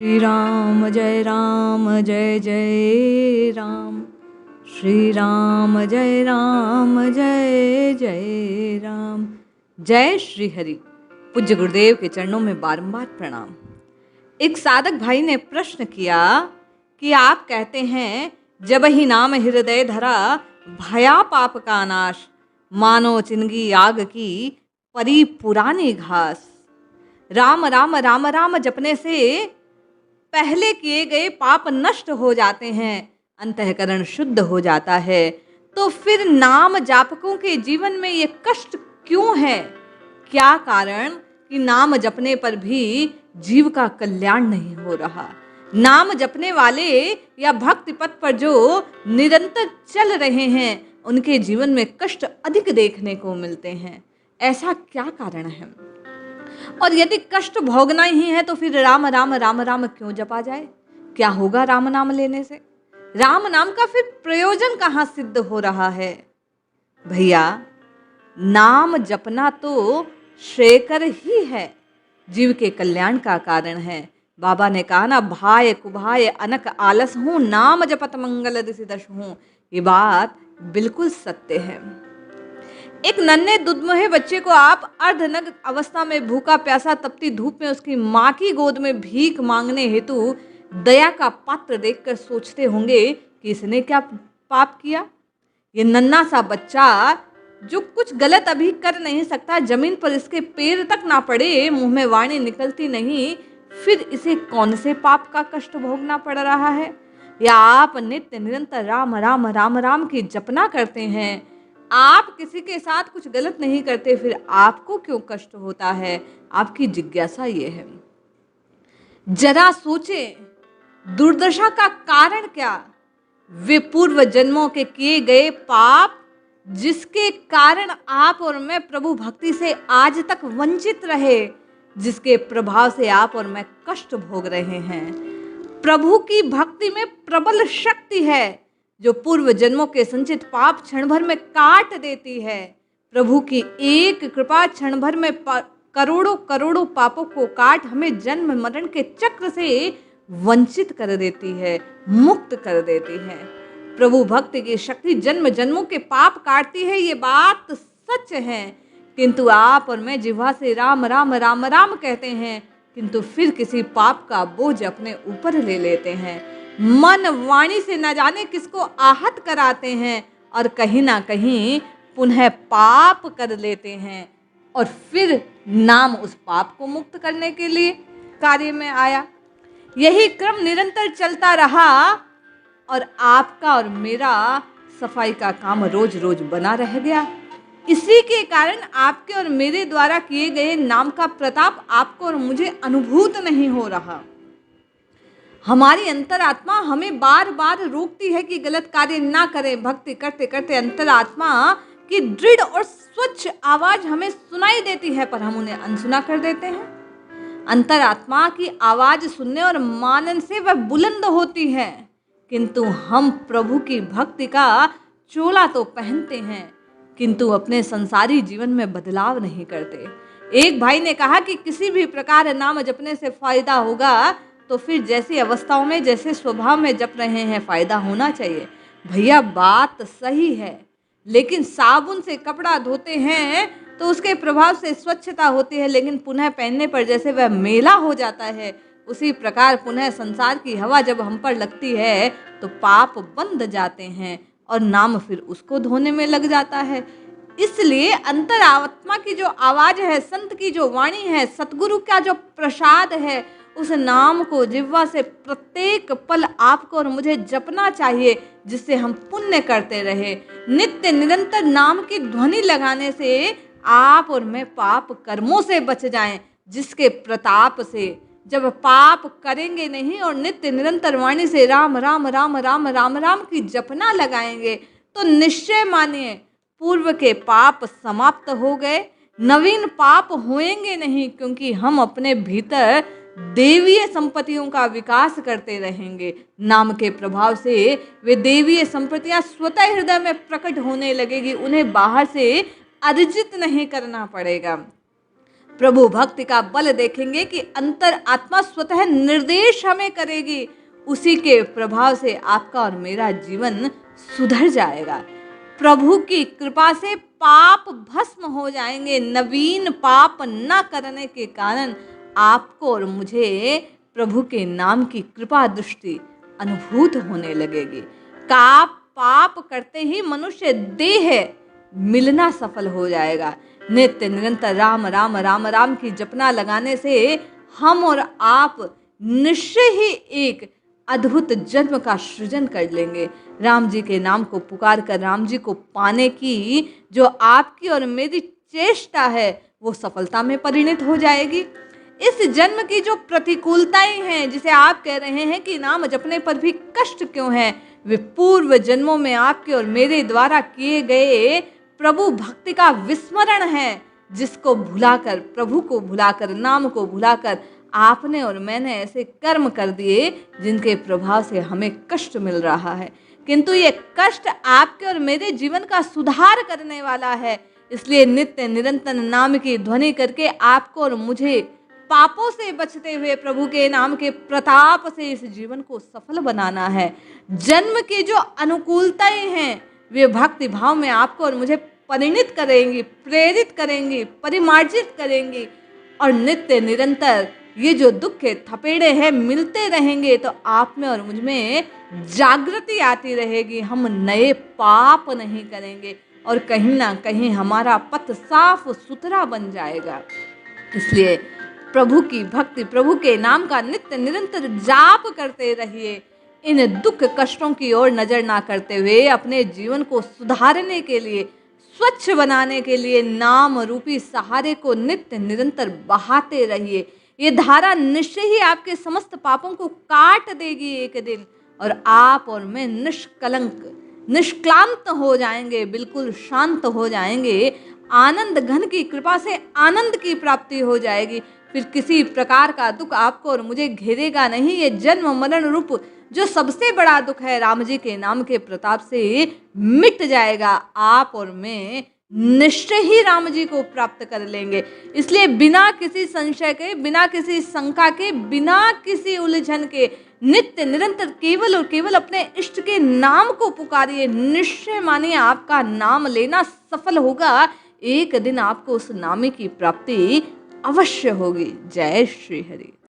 राम जय जय राम। श्री राम जय जय राम। जय श्री हरि। पूज्य गुरुदेव के चरणों में बारंबार प्रणाम। एक साधक भाई ने प्रश्न किया कि आप कहते हैं जब ही नाम हृदय धरा भया पाप का नाश, मानो चिंगी आग की परी पुरानी घास। राम राम राम राम जपने से पहले किए गए पाप नष्ट हो जाते हैं, अंतःकरण शुद्ध हो जाता है। तो फिर नाम जापकों के जीवन में ये कष्ट क्यों है? क्या कारण कि नाम जपने पर भी जीव का कल्याण नहीं हो रहा? नाम जपने वाले या भक्ति पथ पर जो निरंतर चल रहे हैं, उनके जीवन में कष्ट अधिक देखने को मिलते हैं। ऐसा क्या कारण है? और यदि कष्ट भोगना ही है तो फिर राम राम राम राम क्यों जपा जाए? क्या होगा राम नाम लेने से? राम नाम का फिर प्रयोजन कहाँ सिद्ध हो रहा है? भैया, नाम जपना तो श्रेयकर ही है, जीव के कल्याण का कारण है। बाबा ने कहा ना, भाय कुभाय अनक आलस हूं, नाम जपत मंगल दिसि दश हूं। ये बात बिल्कुल सत्य है। एक नन्हे दुधमुहे बच्चे को आप अर्धनग्न अवस्था में भूखा प्यासा तपती धूप में उसकी माँ की गोद में भीख मांगने हेतु दया का पात्र देखकर सोचते होंगे कि इसने क्या पाप किया। ये नन्हा सा बच्चा जो कुछ गलत अभी कर नहीं सकता, जमीन पर इसके पैर तक ना पड़े, मुंह में वाणी निकलती नहीं, फिर इसे कौन से पाप का कष्ट भोगना पड़ रहा है? या आप नित्य निरंतर राम राम राम राम की जपना करते हैं, आप किसी के साथ कुछ गलत नहीं करते, फिर आपको क्यों कष्ट होता है? आपकी जिज्ञासा ये है। जरा सोचें, दुर्दशा का कारण क्या? वे पूर्व जन्मों के किए गए पाप, जिसके कारण आप और मैं प्रभु भक्ति से आज तक वंचित रहे, जिसके प्रभाव से आप और मैं कष्ट भोग रहे हैं। प्रभु की भक्ति में प्रबल शक्ति है जो पूर्व जन्मों के संचित पाप क्षण भर में काट देती है। प्रभु की एक कृपा क्षण भर में करोड़ों करोड़ों पापों को काट हमें जन्म मरण के चक्र से वंचित कर देती है, मुक्त कर देती है। प्रभु भक्ति की शक्ति जन्म जन्मों के पाप काटती है, ये बात सच है। किंतु आप और मैं जिह्वा से राम राम राम राम कहते हैं, किंतु फिर किसी पाप का बोझ अपने ऊपर ले लेते हैं। मन वाणी से न जाने किसको आहत कराते हैं और कहीं ना कहीं पुनः पाप कर लेते हैं, और फिर नाम उस पाप को मुक्त करने के लिए कार्य में आया। यही क्रम निरंतर चलता रहा और आपका और मेरा सफाई का काम रोज रोज बना रह गया। इसी के कारण आपके और मेरे द्वारा किए गए नाम का प्रताप आपको और मुझे अनुभूत नहीं हो रहा। हमारी अंतरात्मा हमें बार बार रोकती है कि गलत कार्य ना करें। भक्ति करते करते अंतरात्मा की दृढ़ और स्वच्छ आवाज हमें सुनाई देती है, पर हम उन्हें अनसुना कर देते हैं। अंतरात्मा की आवाज सुनने और मानन से वह बुलंद होती है, किंतु हम प्रभु की भक्ति का चोला तो पहनते हैं, किंतु अपने संसारी जीवन में बदलाव नहीं करते। एक भाई ने कहा कि किसी भी प्रकार नाम जपने से फायदा होगा तो फिर जैसी अवस्थाओं में, जैसे स्वभाव में जप रहे हैं, फायदा होना चाहिए। भैया, बात सही है, लेकिन साबुन से कपड़ा धोते हैं तो उसके प्रभाव से स्वच्छता होती है, लेकिन पुनः पहनने पर जैसे वह मेला हो जाता है, उसी प्रकार पुनः संसार की हवा जब हम पर लगती है तो पाप बंध जाते हैं और नाम फिर उसको धोने में लग जाता है। इसलिए अंतरात्मा की जो आवाज है, संत की जो वाणी है, सतगुरु का जो प्रसाद है, उस नाम को जिह्वा से प्रत्येक पल आपको और मुझे जपना चाहिए, जिससे हम पुण्य करते रहे। नित्य निरंतर नाम की ध्वनि लगाने से आप और मैं पाप कर्मों से बच जाएं, जिसके प्रताप से जब पाप करेंगे नहीं और नित्य निरंतर वाणी से राम राम राम राम राम राम की जपना लगाएंगे, तो निश्चय मानिए पूर्व के पाप समाप्त हो गए, नवीन पाप होएंगे नहीं, क्योंकि हम अपने भीतर देवीय संपत्तियों का विकास करते रहेंगे। नाम के प्रभाव से वे देवीय संपत्तियां स्वतः हृदय में प्रकट होने लगेगी, उन्हें बाहर से अर्जित नहीं करना पड़ेगा। प्रभु भक्ति का बल देखेंगे कि अंतर आत्मा स्वतः निर्देश हमें करेगी। उसी के प्रभाव से आपका और मेरा जीवन सुधर जाएगा। प्रभु की कृपा से पाप भस्म हो जाएंगे। नवीन पाप न करने के कारण आपको और मुझे प्रभु के नाम की कृपा दृष्टि अनुभूत होने लगेगी। पाप करते ही मनुष्य देह मिलना सफल हो जाएगा। नित्य निरंतर राम राम राम राम की जपना लगाने से हम और आप निश्चय ही एक अद्भुत जन्म का सृजन कर लेंगे। राम जी के नाम को पुकार कर राम जी को पाने की जो आपकी और मेरी चेष्टा है वो सफलता में परिणत हो जाएगी। इस जन्म की जो प्रतिकूलताएं हैं, जिसे आप कह रहे हैं कि नाम जपने पर भी कष्ट क्यों है, वे पूर्व जन्मों में आपके और मेरे द्वारा किए गए प्रभु भक्ति का विस्मरण है, जिसको भुलाकर, प्रभु को भुलाकर, नाम को भुलाकर आपने और मैंने ऐसे कर्म कर दिए जिनके प्रभाव से हमें कष्ट मिल रहा है। किंतु ये कष्ट आपके और मेरे जीवन का सुधार करने वाला है। इसलिए नित्य निरंतर नाम की ध्वनि करके आपको और मुझे पापों से बचते हुए प्रभु के नाम के प्रताप से इस जीवन को सफल बनाना है। जन्म की जो अनुकूलताएं हैं वे भक्ति भाव में आपको और मुझे परिणित करेंगी, प्रेरित करेंगी, परिमार्जित करेंगी। और नित्य निरंतर ये जो दुख के थपेड़े हैं मिलते रहेंगे तो आप में और मुझ में जागृति आती रहेगी। हम नए पाप नहीं करेंगे और कहीं ना कहीं हमारा पथ साफ सुथरा बन जाएगा। इसलिए प्रभु की भक्ति, प्रभु के नाम का नित्य निरंतर जाप करते रहिए। इन दुख कष्टों की ओर नजर ना करते हुए अपने जीवन को सुधारने के लिए, स्वच्छ बनाने के लिए नाम रूपी सहारे को नित्य निरंतर बहाते रहिए। ये धारा निश्चय ही आपके समस्त पापों को काट देगी एक दिन, और आप और मैं निष्कलंक, निष्क्लांत हो जाएंगे, बिल्कुल शांत हो जाएंगे। आनंद घन की कृपा से आनंद की प्राप्ति हो जाएगी। फिर किसी प्रकार का दुख आपको और मुझे घेरेगा नहीं। ये जन्म मरण रूप जो सबसे बड़ा दुख है राम जी के नाम के प्रताप से मिट जाएगा। आप और मैं निश्चय ही राम जी को प्राप्त कर लेंगे। इसलिए बिना किसी संशय के, बिना किसी शंका के, बिना किसी उलझन के नित्य निरंतर केवल और केवल अपने इष्ट के नाम को पुकारिए। निश्चय मानिए आपका नाम लेना सफल होगा। एक दिन आपको उस नाम की प्राप्ति अवश्य होगी। जय श्री हरि।